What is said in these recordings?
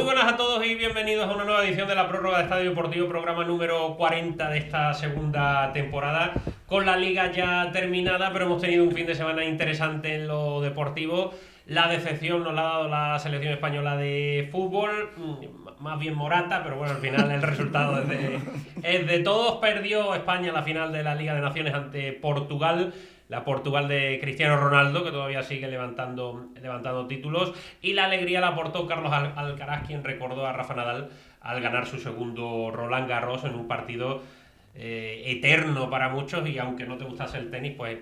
buenas a todos y bienvenidos a una nueva edición de la prórroga de Estadio Deportivo, programa número 40 de esta segunda temporada, con la liga ya terminada, pero hemos tenido un fin de semana interesante en lo deportivo. La decepción nos la ha dado la selección española de fútbol, más bien Morata, pero bueno, al final el resultado es de todos. Perdió España la final de la Liga de Naciones ante Portugal. La Portugal de Cristiano Ronaldo, que todavía sigue levantando títulos. Y la alegría la aportó Carlos Alcaraz, quien recordó a Rafa Nadal al ganar su segundo Roland Garros en un partido eterno para muchos. Y aunque no te gustase el tenis, pues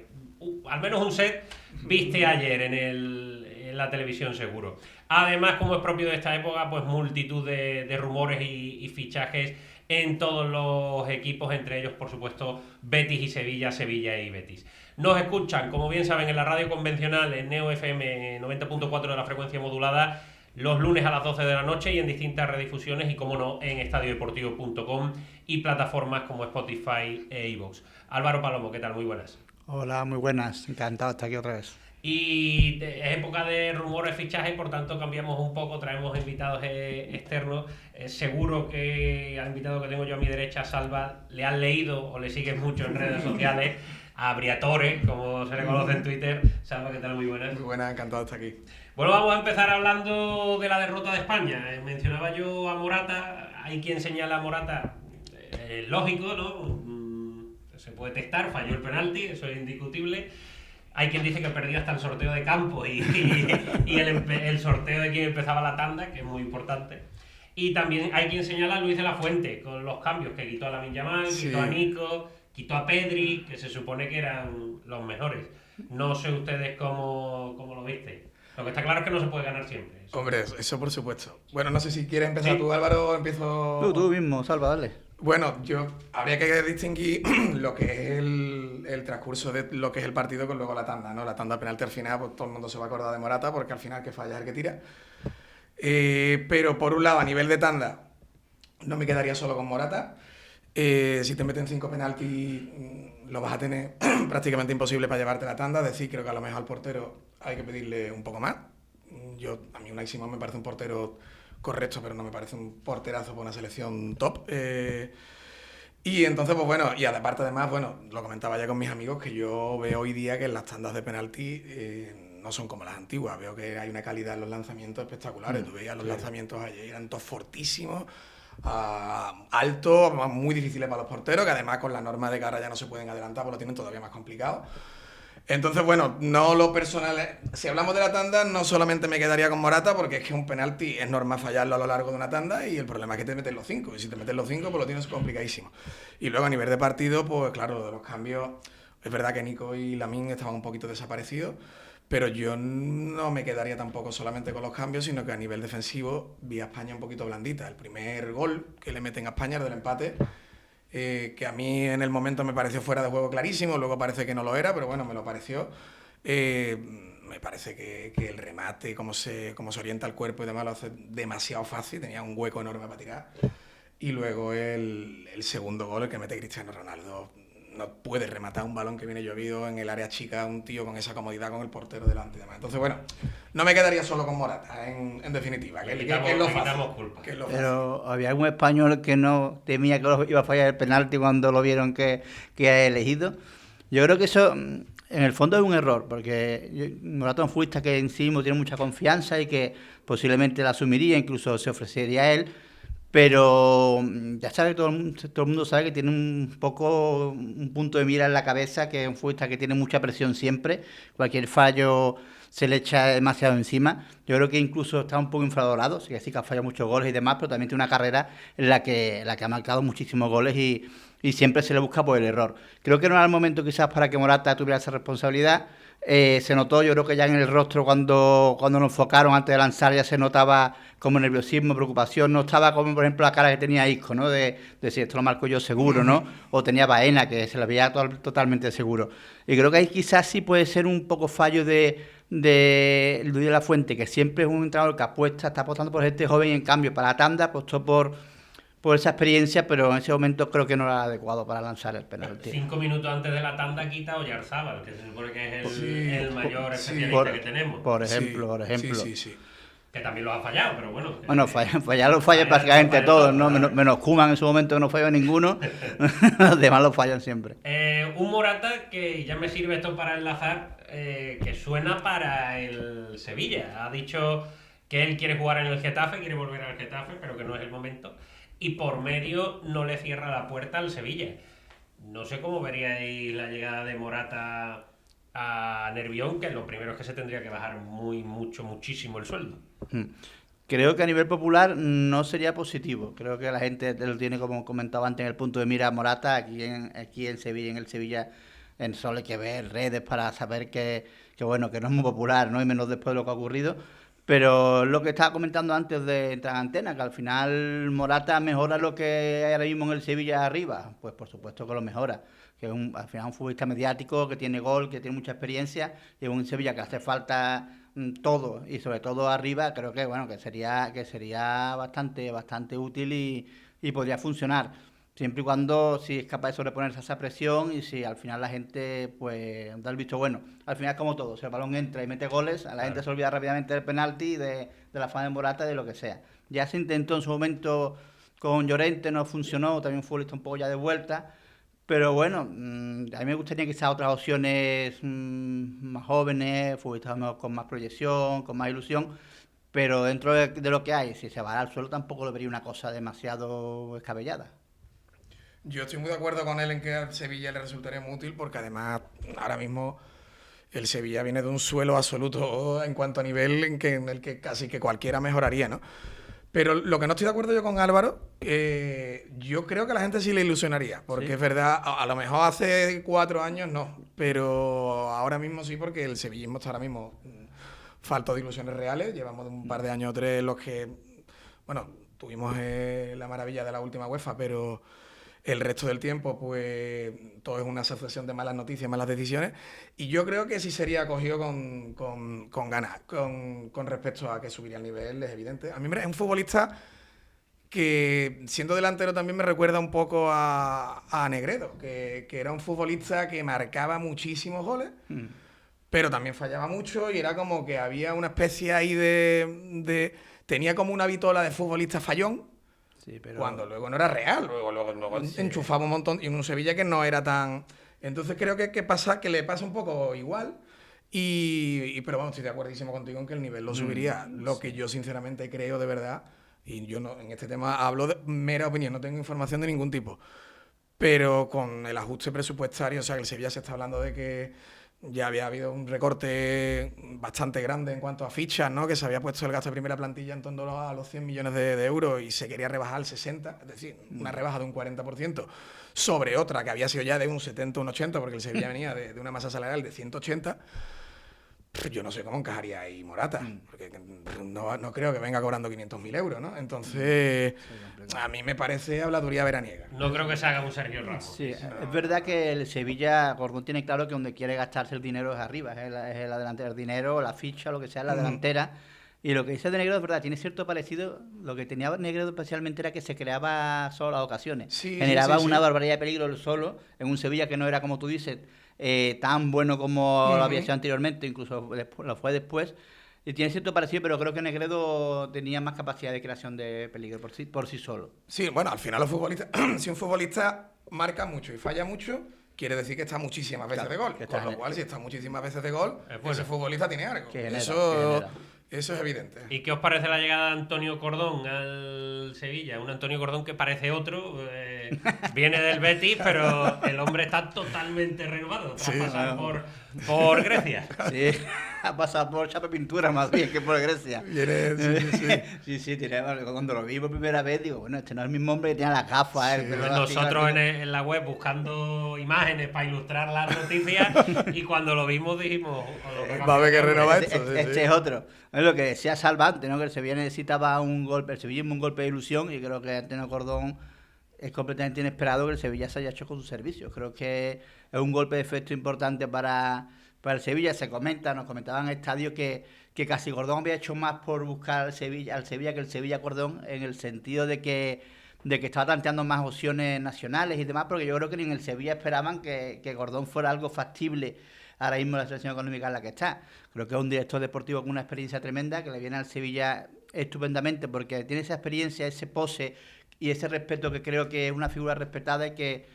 al menos un set viste ayer en la televisión seguro. Además, como es propio de esta época, pues multitud de rumores y fichajes en todos los equipos, entre ellos, por supuesto, Betis y Sevilla, Sevilla y Betis. Nos escuchan, como bien saben, en la radio convencional, en Neo FM 90.4 de la frecuencia modulada, los lunes a las 12 de la noche y en distintas redifusiones y, como no, en estadiodeportivo.com y plataformas como Spotify e iVoox. Álvaro Palomo, ¿qué tal? Muy buenas. Hola, muy buenas. Encantado de estar aquí otra vez. Y es época de rumores, fichajes, por tanto cambiamos un poco, traemos invitados externos. Seguro que al invitado que tengo yo a mi derecha, Salva, le han leído o le sigues mucho en redes sociales a Briatore, como se le conoce en Twitter. Salva, ¿qué tal? Muy buenas. Muy buenas, encantado de estar aquí. Bueno, vamos a empezar hablando de la derrota de España. Mencionaba yo a Morata, hay quien señala a Morata, lógico, ¿no? Se puede testar, falló el penalti, eso es indiscutible. Hay quien dice que perdió hasta el sorteo de campo y el sorteo de quien empezaba la tanda, que es muy importante. Y también hay quien señala a Luis de la Fuente con los cambios, que quitó a Lamine Yamal, Sí. quitó a Nico, quitó a Pedri, que se supone que eran los mejores. No sé ustedes cómo lo visteis. Lo que está claro es que no se puede ganar siempre. Hombre, eso por supuesto. Bueno, no sé si quieres empezar Sí. tú, Álvaro, o empiezo... Tú mismo, Salva, dale. Bueno, habría que distinguir lo que es el transcurso de lo que es el partido con luego la tanda, ¿no? La tanda penalti al final, pues todo el mundo se va a acordar de Morata, porque al final el que falla es el que tira. Pero por un lado, a nivel de tanda, no me quedaría solo con Morata. Si te meten 5 penaltis, lo vas a tener prácticamente imposible para llevarte la tanda. Es decir, creo que a lo mejor al portero hay que pedirle un poco más. A mí Unai Simón me parece un portero correcto, pero no me parece un porterazo para una selección top. Y entonces, pues bueno, y aparte además, bueno, lo comentaba ya con mis amigos, que yo veo hoy día que las tandas de penalti no son como las antiguas. Veo que hay una calidad en los lanzamientos espectaculares. Tú veías los lanzamientos ayer, eran todos fortísimos, altos, muy difíciles para los porteros, que además con la norma de cara ya no se pueden adelantar, pues lo tienen todavía más complicado. Entonces, bueno, no lo personal. Si hablamos de la tanda, no solamente me quedaría con Morata, porque es que un penalti es normal fallarlo a lo largo de una tanda y el problema es que te metes los 5. Y si te metes los 5, pues lo tienes complicadísimo. Y luego a nivel de partido, pues claro, lo de los cambios, es verdad que Nico y Lamine estaban un poquito desaparecidos, pero yo no me quedaría tampoco solamente con los cambios, sino que a nivel defensivo vi a España un poquito blandita. El primer gol que le meten a España, el del empate, que a mí en el momento me pareció fuera de juego clarísimo, luego parece que no lo era, pero bueno, me lo pareció. Me parece que el remate, cómo se orienta el cuerpo y demás, lo hace demasiado fácil, tenía un hueco enorme para tirar. Y luego el segundo gol, el que mete Cristiano Ronaldo. No puede rematar un balón que viene llovido en el área chica, un tío con esa comodidad con el portero delante y demás. Entonces, bueno, no me quedaría solo con Morata, en definitiva, que es lo fácil. Pero había algún español que no temía que iba a fallar el penalti cuando lo vieron que ha elegido. Yo creo que eso, en el fondo, es un error, porque Morata es un futbolista que en sí mismo tiene mucha confianza y que posiblemente la asumiría, incluso se ofrecería a él. Pero ya sabe, todo el mundo sabe que tiene un punto de mira en la cabeza, que es un futbolista que tiene mucha presión siempre. Cualquier fallo se le echa demasiado encima. Yo creo que incluso está un poco infravalorado, sí que ha fallado muchos goles y demás, pero también tiene una carrera en la que ha marcado muchísimos goles y siempre se le busca por el error. Creo que no era el momento quizás para que Morata tuviera esa responsabilidad. Se notó, yo creo que ya en el rostro cuando nos enfocaron antes de lanzar ya se notaba como nerviosismo, preocupación, no estaba como por ejemplo la cara que tenía Isco, ¿no? De si esto lo marco yo seguro, ¿no? O tenía Baena, que se lo veía totalmente seguro. Y creo que ahí quizás sí puede ser un poco fallo de Luis de la Fuente, que siempre es un entrenador que está apostando por gente joven y en cambio para la tanda apostó por esa experiencia, pero en ese momento creo que no era adecuado para lanzar el penalti. 5 minutos antes de la tanda quita a Oyarzábal, que se supone que es el mayor especialista que tenemos. Por ejemplo. Sí. Que también los ha fallado, pero bueno. Bueno, fallar los falla prácticamente todos, ¿no? Menos Koeman en su momento que no falló ninguno. Los demás los fallan siempre. Un Morata que ya me sirve esto para enlazar, que suena para el Sevilla. Ha dicho que él quiere jugar en el Getafe, quiere volver al Getafe, pero que no es el momento. Y por medio no le cierra la puerta al Sevilla. No sé cómo veríais la llegada de Morata a Nervión, que lo primero es que se tendría que bajar muchísimo el sueldo. Creo que a nivel popular no sería positivo. Creo que la gente lo tiene, como comentaba antes, en el punto de mira Morata. Aquí en Sevilla, en el Sevilla, solo hay que ver redes para saber que bueno, que no es muy popular, ¿no? Y menos después de lo que ha ocurrido. Pero lo que estaba comentando antes de entrar en antena, que al final Morata mejora lo que hay ahora mismo en el Sevilla arriba. Pues por supuesto que lo mejora. Que es al final un futbolista mediático, que tiene gol, que tiene mucha experiencia, y en un Sevilla que hace falta todo, y sobre todo arriba, creo que bueno, que sería bastante útil y podría funcionar. Siempre y cuando si es capaz de sobreponerse a esa presión y si al final la gente pues da el visto bueno. Al final como todo, si el balón entra y mete goles, a la gente se olvida rápidamente del penalti, de la fama de Morata, de lo que sea. Ya se intentó en su momento con Llorente, no funcionó, también fue un poco ya de vuelta. Pero bueno, a mí me gustaría quizás otras opciones más jóvenes, futbolistas con más proyección, con más ilusión, pero dentro de lo que hay, si se va al suelo tampoco lo vería una cosa demasiado descabellada. Yo estoy muy de acuerdo con él en que al Sevilla le resultaría muy útil, porque además ahora mismo el Sevilla viene de un suelo absoluto en cuanto a nivel en el que casi que cualquiera mejoraría, ¿no? Pero lo que no estoy de acuerdo yo con Álvaro, yo creo que a la gente sí le ilusionaría, porque ¿sí? Es verdad, a lo mejor hace 4 años no, pero ahora mismo sí, porque el sevillismo está ahora mismo falto de ilusiones reales. Llevamos un par de años o 3 los que, bueno, tuvimos la maravilla de la última UEFA, pero el resto del tiempo, pues, todo es una sucesión de malas noticias, malas decisiones. Y yo creo que sí sería acogido con ganas. Con respecto a que subiría el nivel, es evidente. A mí es un futbolista que, siendo delantero, también me recuerda un poco a Negredo, que era un futbolista que marcaba muchísimos goles, pero también fallaba mucho, y era como que había una especie ahí tenía como una vitola de futbolista fallón. Sí, pero cuando luego no era real, luego sí. Enchufaba un montón, y en un Sevilla que no era tan... Entonces creo que le pasa un poco igual, pero bueno, estoy de acuerdísimo contigo en que el nivel lo subiría. Lo que yo sinceramente creo de verdad, y yo no, en este tema hablo de mera opinión, no tengo información de ningún tipo, pero con el ajuste presupuestario, o sea, que el Sevilla se está hablando de que ya había habido un recorte bastante grande en cuanto a fichas, ¿no? Que se había puesto el gasto de primera plantilla en torno a los 100 millones de euros y se quería rebajar al 60, es decir, una rebaja de un 40% sobre otra que había sido ya de un 70 o un 80, porque el Sevilla venía de una masa salarial de 180. Yo no sé cómo encajaría ahí Morata, porque no creo que venga cobrando 500.000 euros, ¿no? Entonces, a mí me parece habladuría veraniega. No creo que se haga un Sergio Ramos. Sí, es verdad que el Sevilla, Gordón tiene claro que donde quiere gastarse el dinero es arriba, es la delantera, el dinero, la ficha, lo que sea, la delantera. Y lo que dice de Negredo es verdad, tiene cierto parecido. Lo que tenía Negredo especialmente era que se creaba solo a ocasiones. Sí, generaba una barbaridad de peligro él solo, en un Sevilla que no era, como tú dices, tan bueno como lo había sido anteriormente, incluso lo fue después. Y tiene cierto parecido, pero creo que Negredo tenía más capacidad de creación de peligro por sí solo. Sí, bueno, al final los futbolistas, si un futbolista marca mucho y falla mucho, quiere decir que está muchísimas veces de gol. Con lo cual, si está muchísimas veces de gol, ese futbolista tiene algo. Eso es evidente. ¿Y qué os parece la llegada de Antonio Cordón al Sevilla? Un Antonio Cordón que parece otro, viene del Betis, pero el hombre está totalmente renovado tras pasar por Grecia. Sí, ha pasado por Chapa Pintura más bien que por Grecia. Sí, cuando lo vi por primera vez digo, bueno, este no es el mismo hombre que tenía las gafas. Nosotros en la web buscando imágenes para ilustrar las noticias y cuando lo vimos dijimos... Va a haber que renovar esto. Este es otro. Es lo que decía Salvante, ¿no? Que el Sevilla necesitaba un golpe, el sevillismo un golpe de ilusión, y creo que Antonio Cordón es completamente inesperado que el Sevilla se haya hecho con sus servicios. Creo que es un golpe de efecto importante para el Sevilla. Nos comentaban en el estadio que casi Cordón había hecho más por buscar al Sevilla que el Sevilla Cordón, en el sentido de que estaba planteando más opciones nacionales y demás, porque yo creo que ni en el Sevilla esperaban que Cordón fuera algo factible ahora mismo la situación económica en la que está. Creo que es un director deportivo con una experiencia tremenda, que le viene al Sevilla estupendamente porque tiene esa experiencia, ese pose y ese respeto que creo que es una figura respetada y que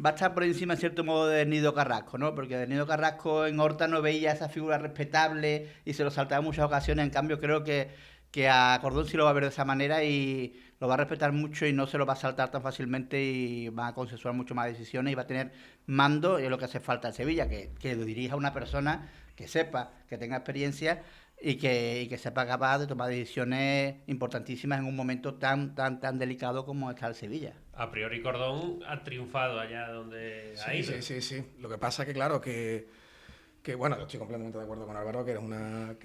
va a estar por encima en cierto modo de Nido Carrasco, ¿no? Porque de Nido Carrasco en Horta no veía esa figura respetable y se lo saltaba en muchas ocasiones. En cambio creo que a Cordón sí lo va a ver de esa manera y lo va a respetar mucho y no se lo va a saltar tan fácilmente y va a consensuar mucho más decisiones y va a tener mando, y es lo que hace falta en Sevilla, que lo dirija una persona que sepa, que tenga experiencia y que sepa capaz de tomar decisiones importantísimas en un momento tan delicado como está el Sevilla. A priori Cordón ha triunfado allá donde ha ido. Sí. Lo que pasa es que, claro, que bueno, yo estoy completamente de acuerdo con Álvaro, que es una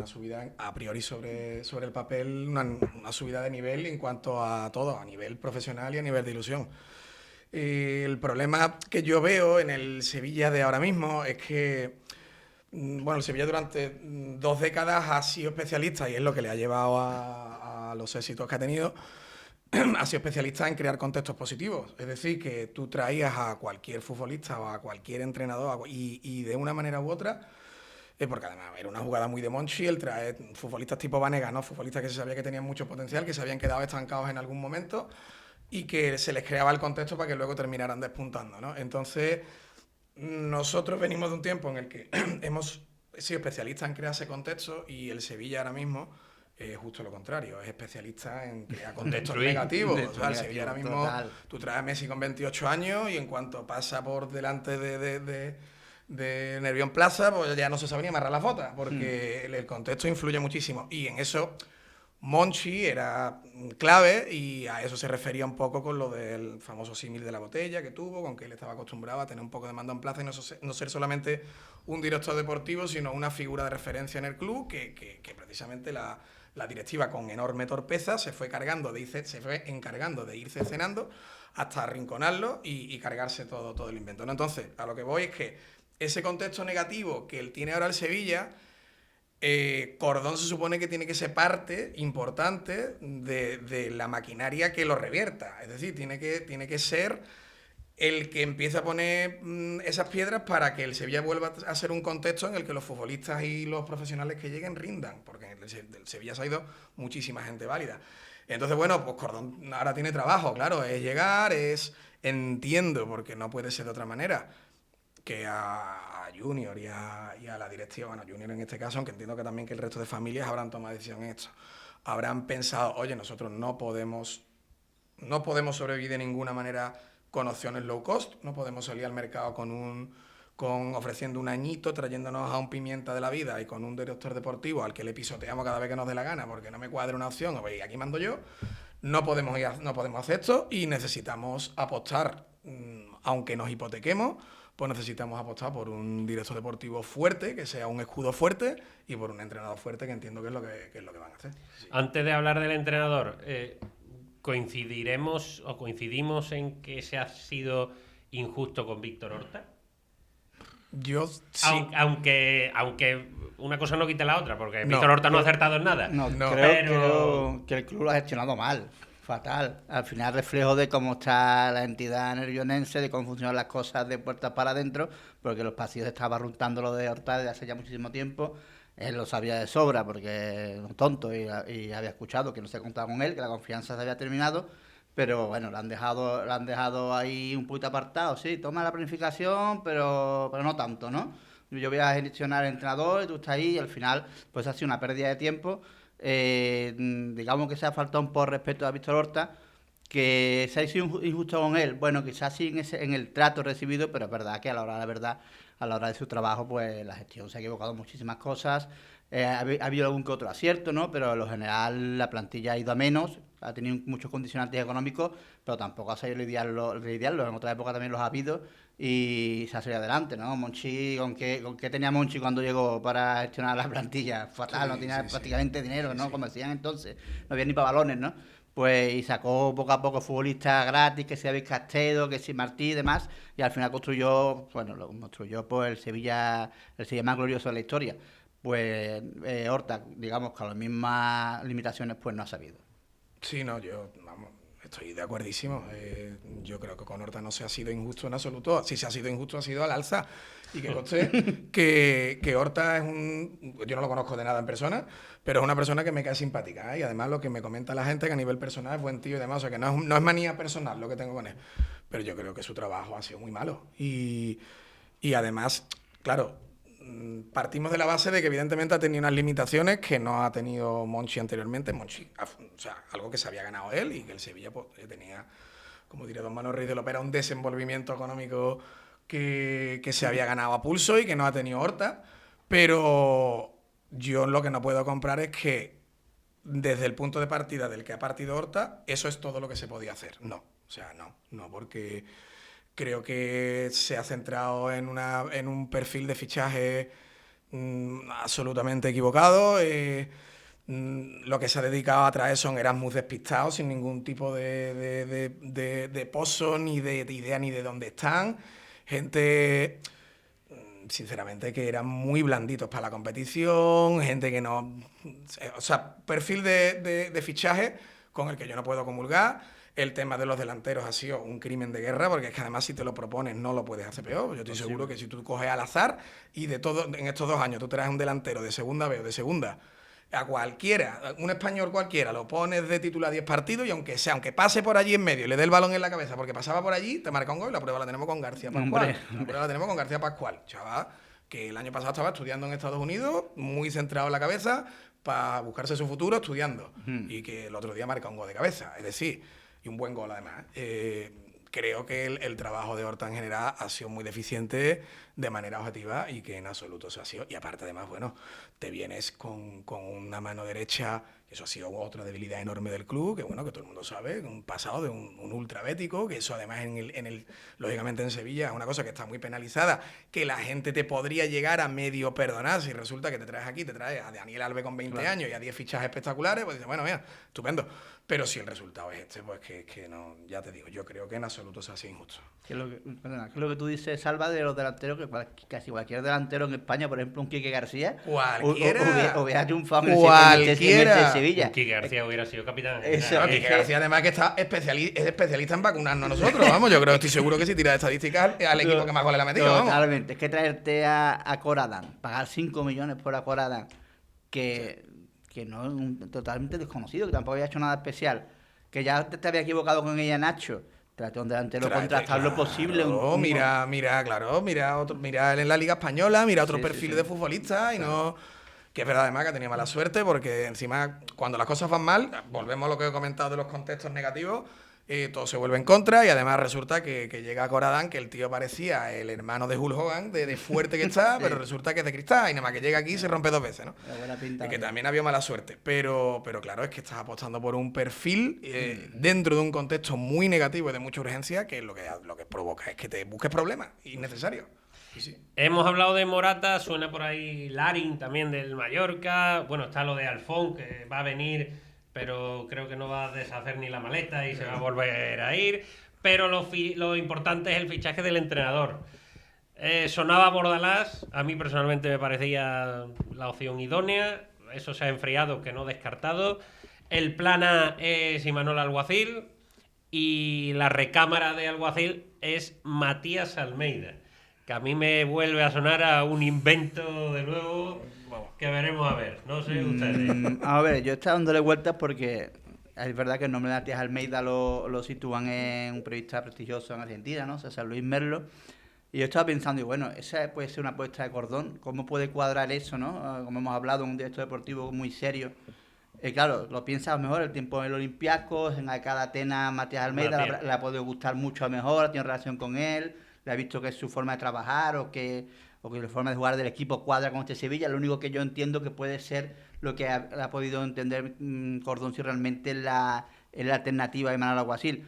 subida a priori sobre el papel, una subida de nivel en cuanto a todo, a nivel profesional y a nivel de ilusión. El problema que yo veo en el Sevilla de ahora mismo es que, bueno, el Sevilla durante 2 décadas ha sido especialista, y es lo que le ha llevado a los éxitos que ha tenido, ha sido especialista en crear contextos positivos. Es decir, que tú traías a cualquier futbolista o a cualquier entrenador y de una manera u otra, porque además era una jugada muy de Monchi el traer futbolistas tipo Vanega, ¿no? Futbolistas que se sabía que tenían mucho potencial, que se habían quedado estancados en algún momento y que se les creaba el contexto para que luego terminaran despuntando, ¿no? Entonces, nosotros venimos de un tiempo en el que hemos sido especialistas en crear ese contexto, y el Sevilla ahora mismo es justo lo contrario, es especialista en crear contextos negativos. O sea, el Sevilla ahora mismo, total. Tú traes a Messi con 28 años y en cuanto pasa por delante de Nervión Plaza, pues ya no se sabe ni amarrar las botas, porque el contexto influye muchísimo. Y en eso Monchi era clave, y a eso se refería un poco con lo del famoso símil de la botella que tuvo, con que él estaba acostumbrado a tener un poco de mando en plaza y no ser solamente un director deportivo, sino una figura de referencia en el club, que precisamente la directiva, con enorme torpeza, se fue encargando de irse cenando hasta arrinconarlo y cargarse todo el invento, ¿no? Entonces, a lo que voy es que ese contexto negativo que él tiene ahora el Sevilla, Cordón se supone que tiene que ser parte importante de la maquinaria que lo revierta. Es decir, tiene que ser el que empiece a poner esas piedras para que el Sevilla vuelva a ser un contexto en el que los futbolistas y los profesionales que lleguen rindan, porque del Sevilla se ha ido muchísima gente válida. Entonces, bueno, pues Cordón ahora tiene trabajo, claro, es llegar, entiendo, porque no puede ser de otra manera, que a Junior y a la directiva, bueno, Junior en este caso, aunque entiendo que también que el resto de familias habrán tomado decisión en esto, habrán pensado, oye, nosotros no podemos sobrevivir de ninguna manera con opciones low cost, no podemos salir al mercado ofreciendo un añito, trayéndonos a un Pimienta de la vida y con un director deportivo al que le pisoteamos cada vez que nos dé la gana porque no me cuadra una opción, y aquí mando yo. No podemos hacer esto y necesitamos apostar, aunque nos hipotequemos, pues necesitamos apostar por un director deportivo fuerte, que sea un escudo fuerte, y por un entrenador fuerte, que entiendo que es lo que van a hacer. Sí. Antes de hablar del entrenador, ¿coincidimos en que se ha sido injusto con Víctor Horta? Yo sí. Aunque una cosa no quite la otra, porque Víctor Horta no ha acertado en nada. Creo que el club lo ha gestionado mal, fatal. Al final reflejo de cómo está la entidad nervionense, de cómo funcionan las cosas de puertas para adentro, porque los pasillos estaban barruntando lo de Horta desde hace ya muchísimo tiempo. Él lo sabía de sobra porque es un tonto y había escuchado que no se contaba con él, que la confianza se había terminado. Pero bueno, lo han dejado ahí un poquito apartado, sí, toma la planificación, pero no tanto, ¿no? Yo voy a gestionar el entrenador y tú estás ahí, y al final pues ha sido una pérdida de tiempo. Digamos que se ha faltado un poco respeto a Víctor Horta, que se ha sido injusto con él. Bueno, quizás sí en el trato recibido, pero es verdad que a la hora de la verdad, a la hora de su trabajo, pues la gestión se ha equivocado en muchísimas cosas. Ha habido algún que otro acierto, ¿no? Pero en lo general la plantilla ha ido a menos, ha tenido muchos condicionantes económicos, pero tampoco ha sabido lidiarlo. En otra época también los ha habido y se ha salido adelante, ¿no? Monchi, ¿con qué tenía Monchi cuando llegó para gestionar la plantilla? Fatal, no tenía prácticamente dinero, ¿no? Como decían entonces, no había ni para balones, ¿no? Pues y sacó poco a poco futbolistas gratis, que si David Castedo, que si Martí y demás, y al final construyó pues el Sevilla más glorioso de la historia. Pues Horta, digamos que a las mismas limitaciones, pues no ha sabido. Sí, no, estoy de acuerdísimo. Yo creo que con Horta no se ha sido injusto en absoluto. Si se ha sido injusto, ha sido al alza. Y que conste que Horta es yo no lo conozco de nada en persona, pero es una persona que me cae simpática, ¿eh? Y además lo que me comenta la gente, que a nivel personal es buen tío y demás. O sea, que no es manía personal lo que tengo con él. Pero yo creo que su trabajo ha sido muy malo. Y además, claro, partimos de la base de que evidentemente ha tenido unas limitaciones que no ha tenido Monchi anteriormente. Monchi, o sea, algo que se había ganado él y que el Sevilla pues, tenía, como diría don Manuel Ruiz de Lopera, un desenvolvimiento económico que se había ganado a pulso y que no ha tenido Horta. Pero yo lo que no puedo comprar es que desde el punto de partida del que ha partido Horta, eso es todo lo que se podía hacer. No, o sea, no, porque creo que se ha centrado en un perfil de fichaje absolutamente equivocado. Lo que se ha dedicado a traer son Erasmus despistados, sin ningún tipo de pozo, ni de idea, ni de dónde están. Gente, sinceramente, que eran muy blanditos para la competición, gente que no... O sea, perfil de fichaje con el que yo no puedo comulgar. El tema de los delanteros ha sido un crimen de guerra, porque es que además si te lo propones no lo puedes hacer peor. Yo estoy seguro que si tú coges al azar y de todo en estos 2 años tú traes un delantero de segunda B o de segunda a cualquiera, un español cualquiera, lo pones de titular 10 partidos y aunque pase por allí en medio y le dé el balón en la cabeza porque pasaba por allí, te marca un gol y la prueba la tenemos con García Pascual. La prueba la tenemos con García Pascual, chaval, que el año pasado estaba estudiando en Estados Unidos, muy centrado en la cabeza, para buscarse su futuro estudiando. Y que el otro día marca un gol de cabeza, es decir, y un buen gol además. Creo que el trabajo de Horta en general ha sido muy deficiente de manera objetiva y que en absoluto se ha sido. Y aparte, además, bueno, te vienes con una mano derecha, que eso ha sido otra debilidad enorme del club, que bueno, que todo el mundo sabe, un pasado de un ultrabético, que eso además lógicamente en Sevilla es una cosa que está muy penalizada, que la gente te podría llegar a medio perdonar si resulta que te traes a Daniel Alves con 20 años y a 10 fichajes espectaculares, pues dices, bueno, mira, estupendo. Pero si el resultado es este, pues que no, ya te digo, yo creo que en absoluto se ha sido injusto. ¿Qué es lo que tú dices, Salva, de los delanteros? Que casi cualquier delantero en España, por ejemplo, un Quique García, cualquiera hubiera triunfado en cualquiera. el Sevilla. Quique García hubiera sido capitán. Quique García, además, que es especialista en vacunarnos a nosotros, vamos. Yo estoy seguro que si tira de estadísticas al equipo que más goles le ha metido, vamos. Totalmente. Es que traerte a Coradán, pagar 5 millones por a Coradán, que no es totalmente desconocido, que tampoco había hecho nada especial, que ya te había equivocado con ella, Nacho. Trate un delantero contrastar lo posible. Mira él en la Liga Española, mira otro perfil de futbolista y no... Que es verdad además que tenía mala suerte porque encima cuando las cosas van mal, volvemos a lo que he comentado de los contextos negativos, todo se vuelve en contra y además resulta que llega a Coradán, que el tío parecía el hermano de Hulk Hogan, de fuerte que está, pero resulta que es de cristal y nada más que llega aquí se rompe 2 veces, ¿no? Y que también había mala suerte, pero claro, es que estás apostando por un perfil dentro de un contexto muy negativo y de mucha urgencia, que lo que provoca es que te busques problemas innecesarios. Sí. Hemos hablado de Morata, suena por ahí Larin también del Mallorca, bueno, está lo de Alfón, que va a venir, pero creo que no va a deshacer ni la maleta y se va a volver a ir. Pero lo importante es el fichaje del entrenador. Sonaba Bordalás, a mí personalmente me parecía la opción idónea. Eso se ha enfriado, que no descartado. El plan A es Imanol Alguacil y la recámara de Alguacil es Matías Almeida, que a mí me vuelve a sonar a un invento de nuevo que veremos a ver. No sé ustedes. A ver, yo estaba dándole vueltas porque es verdad que el nombre de Matías Almeida lo sitúan en un periodista prestigioso en Argentina, ¿no? César Luis Merlo. Y yo estaba pensando, y bueno, esa puede ser una apuesta de cordón. ¿Cómo puede cuadrar eso, no? Como hemos hablado, un director deportivo muy serio. Claro, lo piensas mejor, el tiempo en el Olympiacos, en cada Atena Matías Almeida le ha podido gustar mucho mejor, tiene relación con él, le ha visto que es su forma de trabajar o que la forma de jugar del equipo cuadra con este Sevilla. Lo único que yo entiendo que puede ser lo que ha podido entender Cordón si realmente es la alternativa de Imanol Alguacil.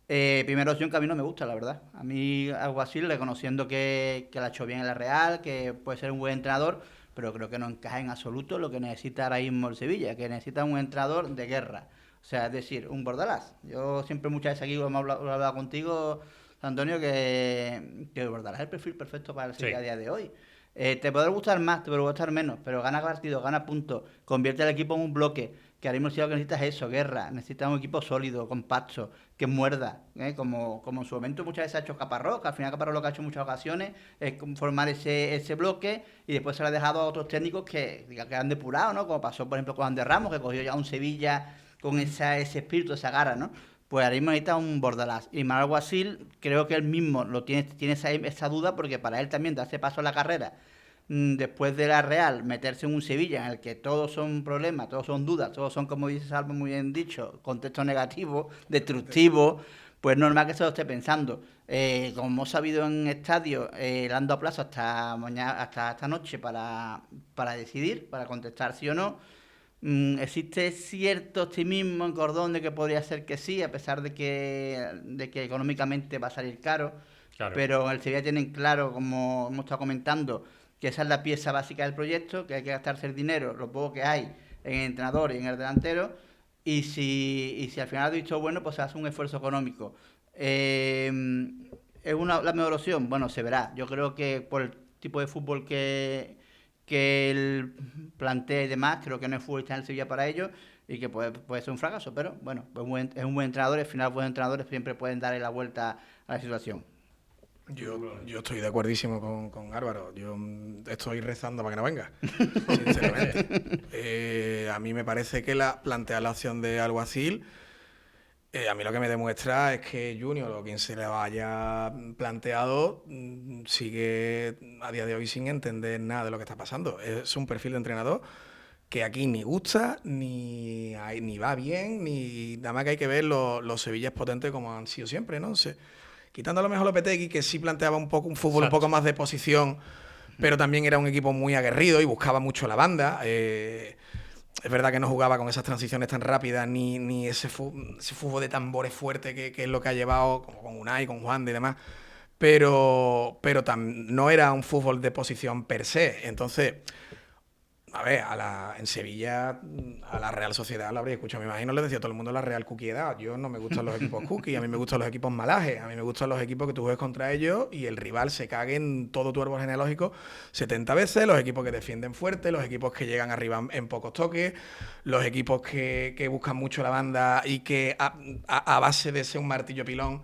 Primera opción que a mí no me gusta, la verdad. A mí Alguacil, reconociendo que la ha hecho bien en la Real, que puede ser un buen entrenador, pero creo que no encaja en absoluto lo que necesita ahora mismo el Sevilla, que necesita un entrenador de guerra. O sea, es decir, un Bordalás. Yo siempre muchas veces aquí hemos hablado contigo, Antonio, que Bordalás es el perfil perfecto para el Sevilla a día de hoy. Te puede gustar más, te puede gustar menos, pero gana partidos, gana puntos, convierte al equipo en un bloque. Que ahora mismo sí lo que necesitas es eso, guerra. Necesitas un equipo sólido, compacto, que muerda. Como en su momento muchas veces ha hecho Caparrós, que al final Caparrós lo que ha hecho en muchas ocasiones es formar ese bloque y después se lo ha dejado a otros técnicos que han depurado, ¿no? Como pasó, por ejemplo, con Ander Ramos, que cogió ya un Sevilla con ese espíritu, esa garra, ¿no? Pues ahora mismo necesita un Bordalás. Y Manuel Guasil, creo que él mismo tiene esa duda, porque para él también darse paso a la carrera, después de la Real, meterse en un Sevilla en el que todos son problemas, todos son dudas, todos son, como dice Salvo muy bien dicho, contextos negativos, destructivos, pues normal que se lo esté pensando. Como hemos sabido en estadio, dando a plazo hasta mañana, hasta esta noche para decidir, para contestar sí o no. Existe cierto optimismo en Cordón de que podría ser que sí, a pesar de que económicamente va a salir caro. Claro. Pero en el Sevilla tienen claro, como hemos estado comentando, que esa es la pieza básica del proyecto, que hay que gastarse el dinero, lo poco que hay en el entrenador y en el delantero, y si al final ha dicho bueno, pues se hace un esfuerzo económico. ¿Es la mejor opción? Bueno, se verá. Yo creo que por el tipo de fútbol que él plantea y demás, creo que no es futbolista en el Sevilla para ello, y que puede ser un fracaso, pero bueno, pues es un buen entrenador, y al final buenos entrenadores siempre pueden darle la vuelta a la situación. Yo estoy de acuerdísimo con Álvaro. Yo estoy rezando para que no venga, sinceramente. A mí me parece que plantear la opción de Alguacil, a mí lo que me demuestra es que Junior, o quien se le haya planteado, sigue a día de hoy sin entender nada de lo que está pasando. Es un perfil de entrenador que aquí ni gusta, ni va bien, ni nada más que hay que ver los Sevillas potentes como han sido siempre, ¿no? Quitando a lo mejor Lopetegui, que sí planteaba un fútbol un poco más de posición, pero también era un equipo muy aguerrido y buscaba mucho la banda. Es verdad que no jugaba con esas transiciones tan rápidas, ni ese fútbol de tambores fuerte que es lo que ha llevado, como con Unai, con Juan y demás. Pero no era un fútbol de posición per se. Entonces, a ver, en Sevilla, a la Real Sociedad la habría escuchado. Me imagino le decía a todo el mundo la Real Cuquiedad. Yo no me gustan los equipos cookie, a mí me gustan los equipos malajes, a mí me gustan los equipos que tú juegues contra ellos y el rival se cague en todo tu árbol genealógico 70 veces, los equipos que defienden fuerte, los equipos que llegan arriba en pocos toques, los equipos que buscan mucho la banda y que a base de ser un martillo pilón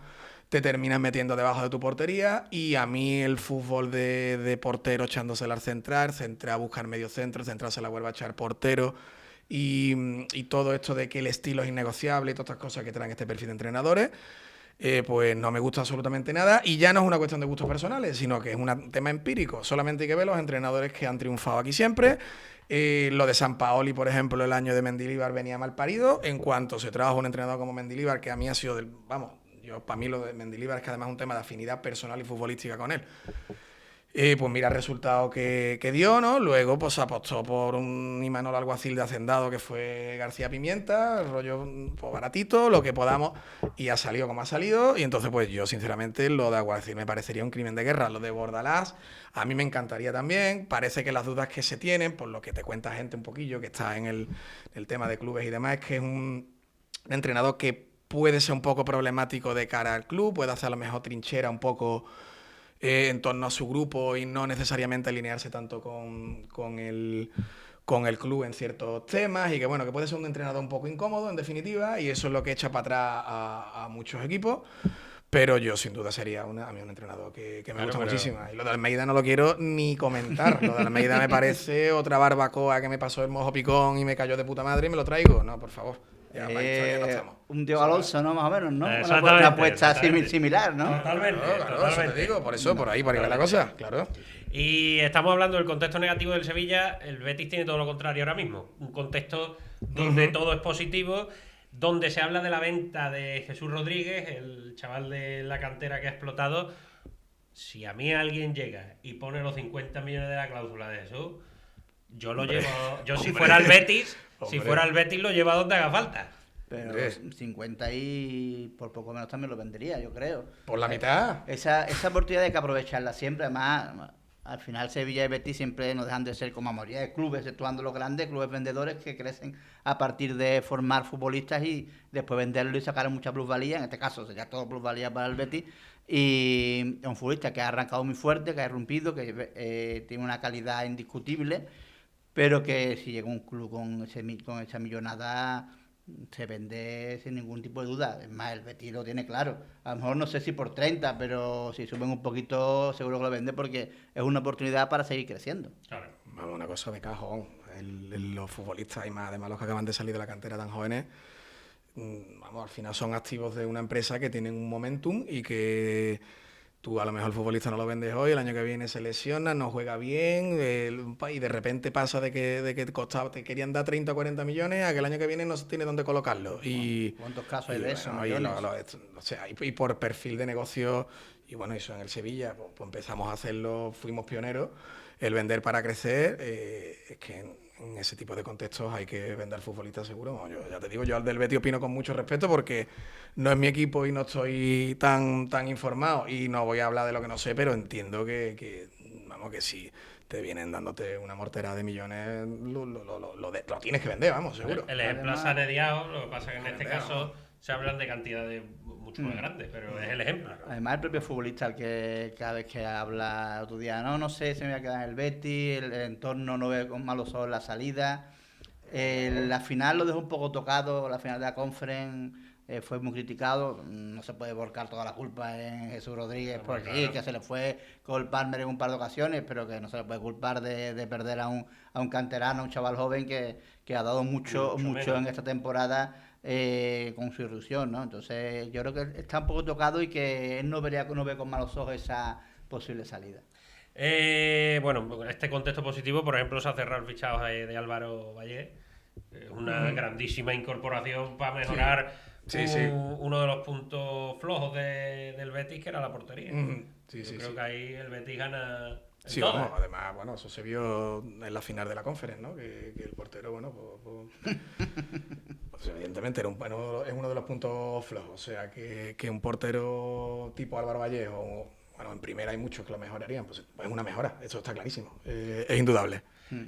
te terminan metiendo debajo de tu portería. Y a mí el fútbol de portero echándosela al central a buscar medio centro, central se la vuelve a echar portero y todo esto de que el estilo es innegociable y todas estas cosas que traen este perfil de entrenadores, pues no me gusta absolutamente nada. Y ya no es una cuestión de gustos personales, sino que es un tema empírico. Solamente hay que ver los entrenadores que han triunfado aquí siempre. Lo de Sampaoli, por ejemplo, el año de Mendilibar venía mal parido. En cuanto se trajo un entrenador como Mendilibar, que a mí ha sido para mí lo de Mendilibar es que además es un tema de afinidad personal y futbolística con él. Pues mira el resultado que dio, ¿no? Luego pues apostó por un Imanol Alguacil de Hacendado, que fue García Pimienta, rollo pues, baratito, lo que podamos, y ha salido como ha salido. Y entonces pues yo sinceramente lo de Alguacil me parecería un crimen de guerra. Lo de Bordalás a mí me encantaría también. Parece que las dudas que se tienen, por lo que te cuenta gente un poquillo que está en el tema de clubes y demás, es que es un entrenador que puede ser un poco problemático de cara al club, puede hacer a lo mejor trinchera un poco en torno a su grupo y no necesariamente alinearse tanto con el club en ciertos temas, y que bueno, que puede ser un entrenador un poco incómodo en definitiva, y eso es lo que echa para atrás a muchos equipos. Pero yo sin duda sería a mí un entrenador que me gusta muchísimo. Y lo de Almeida no lo quiero ni comentar. Lo de Almeida me parece otra barbacoa que me pasó el mojo picón y me cayó de puta madre y me lo traigo. No, por favor. Ya, no estamos. Un Diego Alonso, ¿no? Más o menos, ¿no? Una apuesta similar, ¿no? Totalmente. Claro, eso te digo. Por eso, por ahí va la cosa. Claro. Y estamos hablando del contexto negativo del Sevilla. El Betis tiene todo lo contrario ahora mismo. Un contexto donde todo es positivo, donde se habla de la venta de Jesús Rodríguez, el chaval de la cantera que ha explotado. Si a mí alguien llega y pone los 50 millones de la cláusula de Jesús, yo lo llevo. Yo si fuera el Betis, lo llevo a donde haga falta. Pero 50 y por poco menos también lo vendería, yo creo. ¿Por la mitad? Esa oportunidad hay que aprovecharla siempre. Además, al final Sevilla y Betis siempre no dejan de ser como la mayoría de clubes, exceptuando los grandes clubes vendedores que crecen a partir de formar futbolistas y después venderlo y sacar mucha plusvalía. En este caso sería todo plusvalía para el Betis. Y es un futbolista que ha arrancado muy fuerte, que ha irrumpido, que tiene una calidad indiscutible, pero que si llega un club con esa millonada se vende sin ningún tipo de duda. Es más, el Betis lo tiene claro. A lo mejor no sé si por 30, pero si suben un poquito seguro que lo vende porque es una oportunidad para seguir creciendo. Claro. Vamos, una cosa de cajón. Los futbolistas, y más además los que acaban de salir de la cantera tan jóvenes, vamos, al final son activos de una empresa que tienen un momentum y que tú a lo mejor el futbolista no lo vendes hoy, el año que viene se lesiona, no juega bien y de repente pasa de que te querían dar 30 o 40 millones a que el año que viene no se tiene dónde colocarlo. Y, ¿cuántos casos hay de eso? O sea, y por perfil de negocio, y bueno, eso en el Sevilla, pues empezamos a hacerlo, fuimos pioneros, el vender para crecer, es que en ese tipo de contextos hay que vender futbolistas seguro. No, yo ya te digo, yo al del Betis opino con mucho respeto porque no es mi equipo y no estoy tan informado y no voy a hablar de lo que no sé, pero entiendo que si te vienen dándote una mortera de millones, lo tienes que vender, vamos, seguro. El ejemplo ha Sanediao, lo que pasa es que en este caso se hablan de cantidades mucho más grandes, pero es el ejemplo. Además, el propio futbolista, el que cada vez que habla otro día, no sé, se me va a quedar en el Betis, el entorno no ve con malos ojos la salida. La final lo dejó un poco tocado, la final de la Conference fue muy criticado. No se puede volcar toda la culpa en Jesús Rodríguez por aquí, claro, que se le fue Cole Palmer en un par de ocasiones, pero que no se le puede culpar de perder a un canterano, a un chaval joven que ha dado mucho en esta temporada. Con su irrupción, ¿no? Entonces yo creo que está un poco tocado y que él no ve con malos ojos esa posible salida. Bueno, este contexto positivo, por ejemplo, se ha cerrado el fichaje de Álvaro Valle, una grandísima incorporación para mejorar uno de los puntos flojos del Betis, que era la portería. Yo creo que ahí el Betis gana. Sí, vamos, además, bueno, eso se vio en la final de la Conference, ¿no? Que el portero, bueno, pues evidentemente es uno de los puntos flojos. O sea, que un portero tipo Álvaro Vallejo, bueno, en primera hay muchos que lo mejorarían, pues es una mejora, eso está clarísimo, es indudable.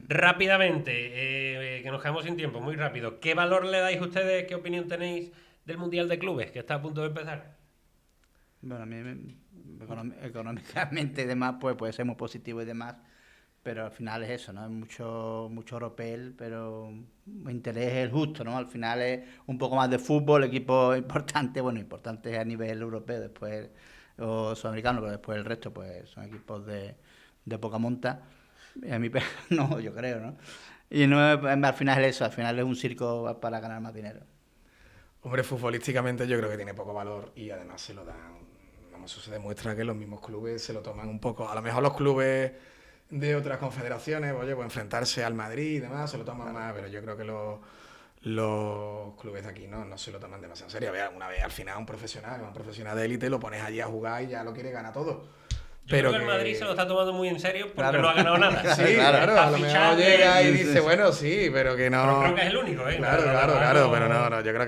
Rápidamente, que nos quedamos sin tiempo, muy rápido. ¿Qué valor le dais ustedes, qué opinión tenéis del Mundial de Clubes, que está a punto de empezar? Bueno, a mí económicamente y demás pues puede ser muy positivo y demás, pero al final es eso, ¿no? Es mucho ropel, pero el interés es el justo, ¿no? Al final es un poco más de fútbol, equipo importante a nivel europeo, después o sudamericano, pero después el resto pues son equipos de poca monta. Y a mí no, yo creo, ¿no? Y no al final es eso, al final es un circo para ganar más dinero. Hombre, futbolísticamente yo creo que tiene poco valor y además se lo dan. Eso se demuestra que los mismos clubes se lo toman un poco. A lo mejor los clubes de otras confederaciones, pues enfrentarse al Madrid y demás, se lo toman más, pero yo creo que los clubes de aquí no se lo toman demasiado en serio. Una vez al final un profesional de élite, lo pones allí a jugar y ya lo quiere ganar todo. Pero creo que el Madrid se lo está tomando muy en serio porque no ha ganado nada. Sí, claro, a lo mejor llega y dice, bueno, sí, pero que no. Pero creo que es el único, ¿eh? Claro, pero no, yo creo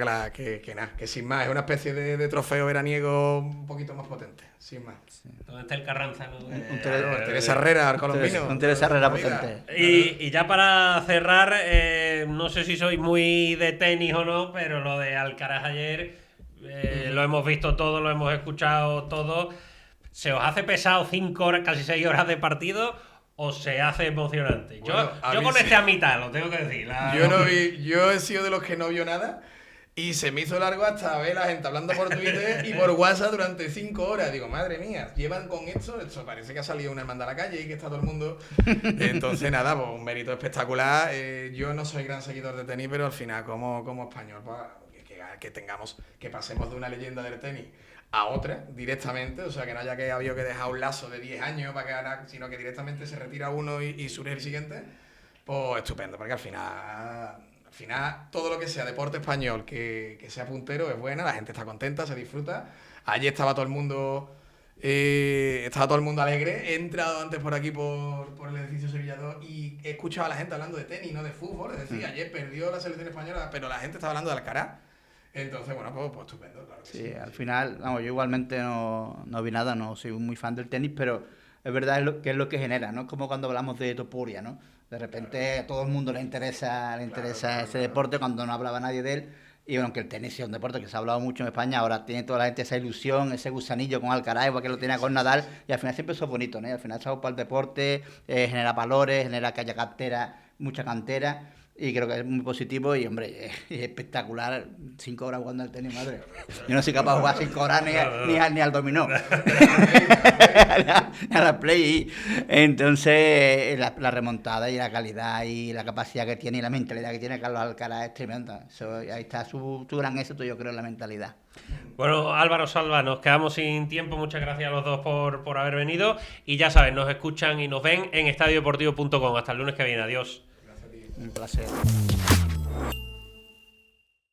que sin más, es una especie de trofeo veraniego un poquito más potente, sin más. Sí. ¿Dónde está el Carranza? ¿No? Teresa Herrera, el colombino. Un Teresa Herrera potente. Y ya para cerrar, no sé si soy muy de tenis o no, pero lo de Alcaraz ayer, lo hemos visto todo, lo hemos escuchado todo. ¿Se os hace pesado 5 horas, casi 6 horas de partido o se hace emocionante? Bueno, yo con a mitad, lo tengo que decir. Yo he sido de los que no vio nada y se me hizo largo hasta ver a la gente hablando por Twitter y por WhatsApp durante 5 horas. Digo, madre mía, llevan con esto parece que ha salido una hermandad a la calle y que está todo el mundo. Entonces nada, pues un mérito espectacular. Yo no soy gran seguidor de tenis, pero al final como español, pues, que pasemos de una leyenda del tenis a otra directamente, o sea, que no haya que habido que dejar un lazo de 10 años para que ganar, sino que directamente se retira uno y surge el siguiente, pues estupendo, porque al final todo lo que sea deporte español que sea puntero es buena, la gente está contenta, se disfruta. Allí estaba todo el mundo alegre. He entrado antes por aquí por el edificio Sevilla 2 y he escuchado a la gente hablando de tenis, no de fútbol. Es decir, ayer perdió la selección española, pero la gente estaba hablando de Alcaraz. Entonces, bueno, pues estupendo, claro que sí. Al final, yo igualmente no vi nada, no soy muy fan del tenis, pero es verdad que es lo que genera, ¿no? Es como cuando hablamos de Topuria, ¿no? De repente a todo el mundo le interesa ese deporte cuando no hablaba nadie de él. Y bueno, que el tenis es un deporte que se ha hablado mucho en España, ahora tiene toda la gente esa ilusión, ese gusanillo con Alcaraz, igual que lo tenía con Nadal, y al final siempre eso es bonito, ¿no? Y al final estamos para el deporte, genera valores, genera que haya cantera, mucha cantera, y creo que es muy positivo y, hombre, es espectacular. 5 horas jugando al tenis, madre. Yo no soy capaz de jugar 5 horas ni al dominó. Ni a la play. Entonces, la remontada y la calidad y la capacidad que tiene y la mentalidad que tiene Carlos Alcaraz es tremenda. Ahí está su gran éxito, yo creo, en la mentalidad. Bueno, Álvaro Salva, nos quedamos sin tiempo. Muchas gracias a los dos por haber venido. Y ya saben, nos escuchan y nos ven en estadiodeportivo.com. Hasta el lunes que viene. Adiós. Un placer.